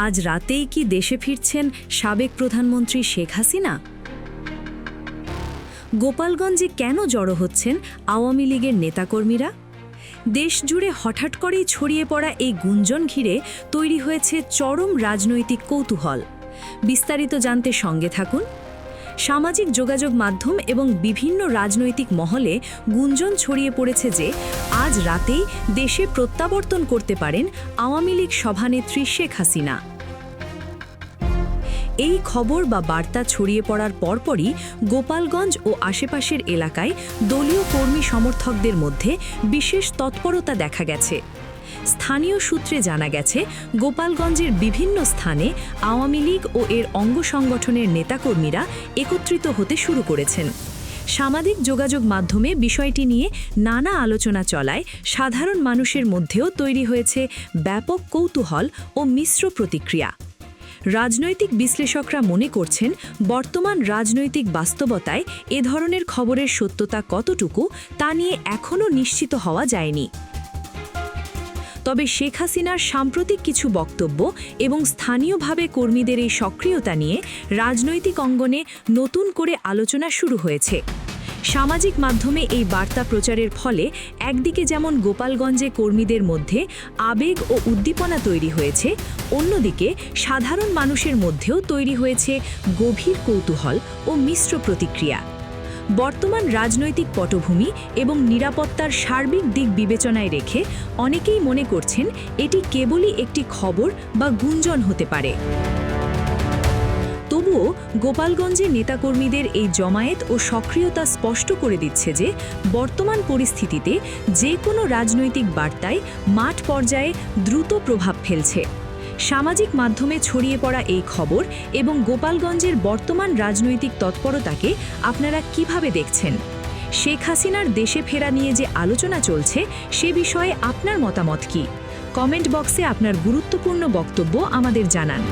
আজ রাতেই কি দেশে ফিরছেন সাবেক প্রধানমন্ত্রী শেখ হাসিনা? গোপালগঞ্জে কেন জড়ো হচ্ছেন আওয়ামী লীগের নেতাকর্মীরা? দেশ জুড়ে হঠাৎ করেই ছড়িয়ে পড়া এই গুঞ্জন ঘিরে তৈরি হয়েছে চরম রাজনৈতিক কৌতূহল। বিস্তারিত জানতে সঙ্গে থাকুন। সামাজিক যোগাযোগ মাধ্যম এবং বিভিন্ন রাজনৈতিক মহলে গুঞ্জন ছড়িয়ে পড়েছে যে আজ রাতেই দেশে প্রত্যাবর্তন করতে পারেন আওয়ামী লীগ সভানেত্রী শেখ হাসিনা। এই খবর বা বার্তা ছড়িয়ে পড়ার পরপরই গোপালগঞ্জ ও আশেপাশের এলাকায় দলীয় কর্মী সমর্থকদের মধ্যে বিশেষ তৎপরতা দেখা গেছে। স্থানীয় সূত্রে জানা গেছে, গোপালগঞ্জের বিভিন্ন স্থানে আওয়ামী লীগ ও এর অঙ্গ সংগঠনের নেতাকর্মীরা একত্রিত হতে শুরু করেছেন। সামাজিক যোগাযোগ মাধ্যমে বিষয়টি নিয়ে নানা আলোচনা চলায় সাধারণ মানুষের মধ্যেও তৈরি হয়েছে ব্যাপক কৌতূহল ও মিশ্র প্রতিক্রিয়া। রাজনৈতিক বিশ্লেষকরা মনে করছেন, বর্তমান রাজনৈতিক বাস্তবতায় এ ধরনের খবরের সত্যতা কতটুকু তা নিয়ে এখনও নিশ্চিত হওয়া যায়নি। তবে শেখ হাসিনার সাম্প্রতিক কিছু বক্তব্য এবং স্থানীয়ভাবে কর্মীদের এই সক্রিয়তা নিয়ে রাজনৈতিক অঙ্গনে নতুন করে আলোচনা শুরু হয়েছে। সামাজিক মাধ্যমে এই বার্তা প্রচারের ফলে একদিকে যেমন গোপালগঞ্জে কর্মীদের মধ্যে আবেগ ও উদ্দীপনা তৈরি হয়েছে, অন্যদিকে সাধারণ মানুষের মধ্যেও তৈরি হয়েছে গভীর কৌতূহল ও মিশ্র প্রতিক্রিয়া। বর্তমান রাজনৈতিক পটভূমি এবং নিরাপত্তার সার্বিক দিক বিবেচনায় রেখে অনেকেই মনে করছেন এটি কেবলই একটি খবর বা গুঞ্জন হতে পারে। তবুও গোপালগঞ্জের নেতাকর্মীদের এই জমায়েত ও সক্রিয়তা স্পষ্ট করে দিচ্ছে যে বর্তমান পরিস্থিতিতে যে কোনো রাজনৈতিক বার্তায় মাঠ পর্যায়ে দ্রুত প্রভাব ফেলছে। সামাজিক মাধ্যমে ছড়িয়ে পড়া এই খবর এবং গোপালগঞ্জের বর্তমান রাজনৈতিক তৎপরতাকে আপনারা কিভাবে দেখছেন? শেখ হাসিনার দেশে ফেরা নিয়ে যে আলোচনা চলছে সে বিষয়ে আপনার মতামত কী? কমেন্ট বক্সে আপনার গুরুত্বপূর্ণ বক্তব্য আমাদের জানান।